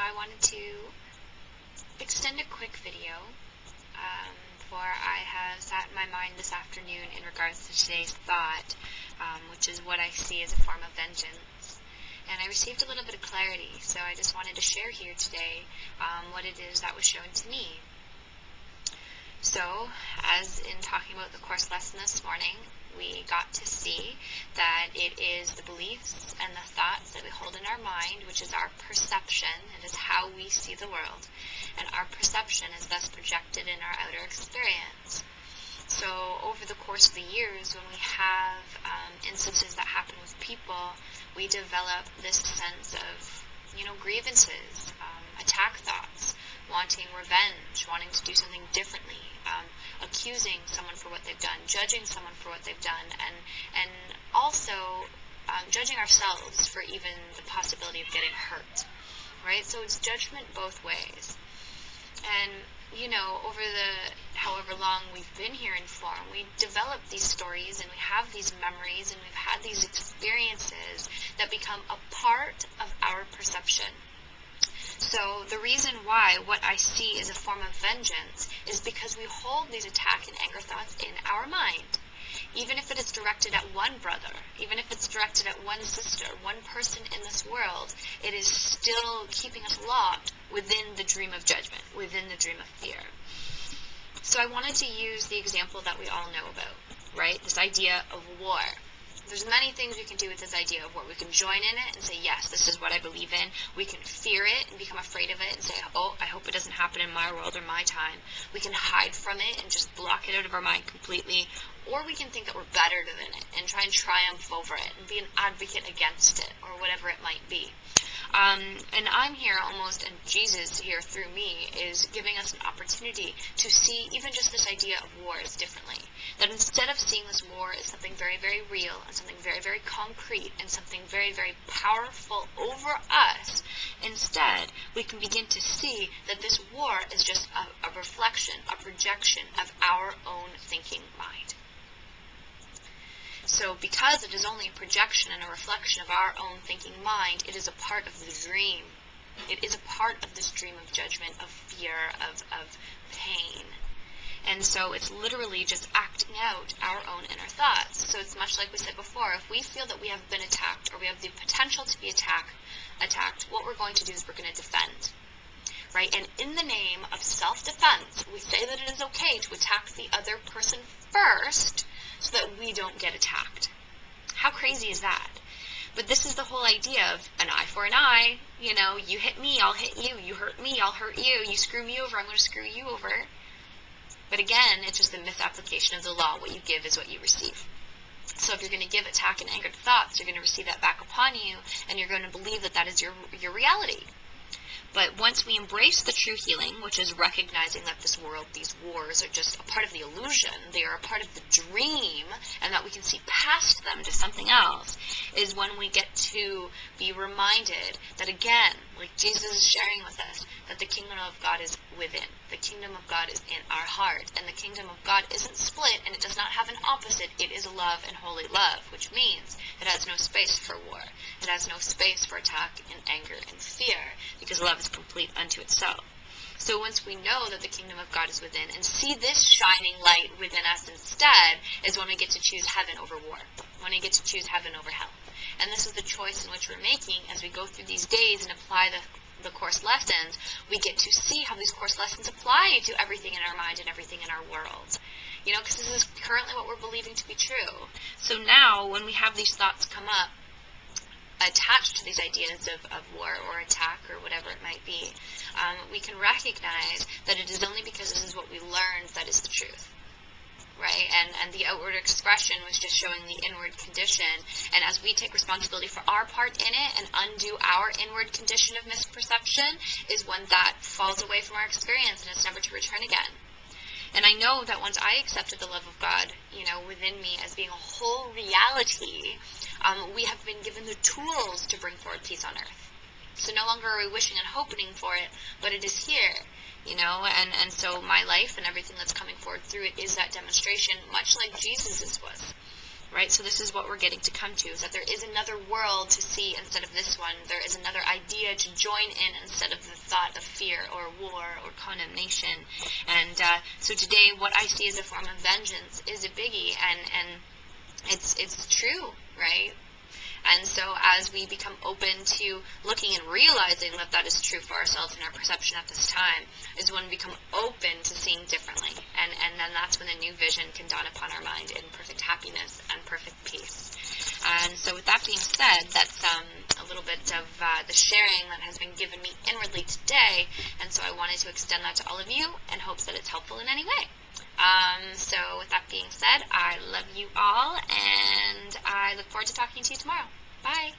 I wanted to extend a quick video for I have sat in my mind this afternoon in regards to today's thought, which is what I see as a form of vengeance. And I received a little bit of clarity, so I just wanted to share here today what it is that was shown to me. So, as in talking about the course lesson this morning, we got to see that it is the beliefs and the thoughts that we hold in our mind, which is our perception. It is how we see the world. And our perception is thus projected in our outer experience. So over the course of the years, when we have instances that happen with people, we develop this sense of, grievances, attack thoughts, wanting revenge, wanting to do something differently, accusing someone for what they've done, judging someone for what they've done, and also judging ourselves for even the possibility of getting hurt, right? So it's judgment both ways. And, over the however long we've been here in form, we develop these stories and we have these memories and we've had these experiences that become a part of our perception. So the reason why what I see is a form of vengeance is because we hold these attack and anger thoughts in our mind. Even if it is directed at one brother, even if it's directed at one sister, one person in this world, it is still keeping us locked within the dream of judgment, within the dream of fear. So I wanted to use the example that we all know about, right? This idea of war. There's many things we can do with this idea of war. We can join in it and say, yes, this is what I believe in. We can fear it and become afraid of it and say, oh, I hope it doesn't happen in my world or my time. We can hide from it and just block it out of our mind completely. Or we can think that we're better than it and try and triumph over it and be an advocate against it or whatever it might be. And I'm here almost, and Jesus here through me is giving us an opportunity to see even just this idea of war as differently. That instead of seeing this war as something very, very real and something very, very concrete and something very, very powerful over us, instead we can begin to see that this war is just a reflection, a projection of our own thinking mind. So because it is only a projection and a reflection of our own thinking mind, it is a part of the dream. It is a part of this dream of judgment, of fear, of pain. And so it's literally just acting out our own inner thoughts. So it's much like we said before, if we feel that we have been attacked or we have the potential to be attacked, what we're going to do is we're going to defend. Right? And in the name of self-defense, we say that it is okay to attack the other person first so that we don't get attacked. How crazy is that? But this is the whole idea of an eye for an eye. You hit me, I'll hit you. You hurt me, I'll hurt you. You screw me over, I'm going to screw you over. But again, it's just a misapplication of the law. What you give is what you receive. So if you're going to give attack and angered thoughts, you're going to receive that back upon you, and you're going to believe that that is your reality. But once we embrace the true healing, which is recognizing that this world, these wars, are just a part of the illusion, they are a part of the dream, and that we can see past them to something else, is when we get to be reminded that, again, like Jesus is sharing with us, that the kingdom of God is within. The kingdom of God is in our heart, and the kingdom of God isn't split, and it does not have an opposite. It is love and holy love, which means it has no space for war. It has no space for attack and anger and fear, because love is complete unto itself. So once we know that the kingdom of God is within and see this shining light within us instead, is when we get to choose heaven over war, when we get to choose heaven over hell. And this is the choice in which we're making as we go through these days and apply the course lessons. We get to see how these course lessons apply to everything in our mind and everything in our world. Because this is currently what we're believing to be true. So now, when we have these thoughts come up, attached to these ideas of war or attack or whatever it might be, we can recognize that it is only because this is what we learned that is the truth, right? And the outward expression was just showing the inward condition, and as we take responsibility for our part in it and undo our inward condition of misperception, is when that falls away from our experience and it's never to return again. And I know that once I accepted the love of God, within me as being a whole reality, we have been given the tools to bring forward peace on earth. So no longer are we wishing and hoping for it, but it is here, and so my life and everything that's coming forward through it is that demonstration, much like Jesus's was, right? So this is what we're getting to come to, is that there is another world to see instead of this one. There is another idea to join in instead of the thought of fear or war or condemnation. And so today, what I see as a form of vengeance is a biggie, and it's true, right? And so as we become open to looking and realizing that that is true for ourselves and our perception at this time, is when we become open to seeing differently. And then that's when a new vision can dawn upon our mind in perfect happiness and perfect peace. And so with that being said, that's a little bit of the sharing that has been given me inwardly today. And so I wanted to extend that to all of you in hopes that it's helpful in any way. So with that being said, I love you all, and I look forward to talking to you tomorrow. Bye.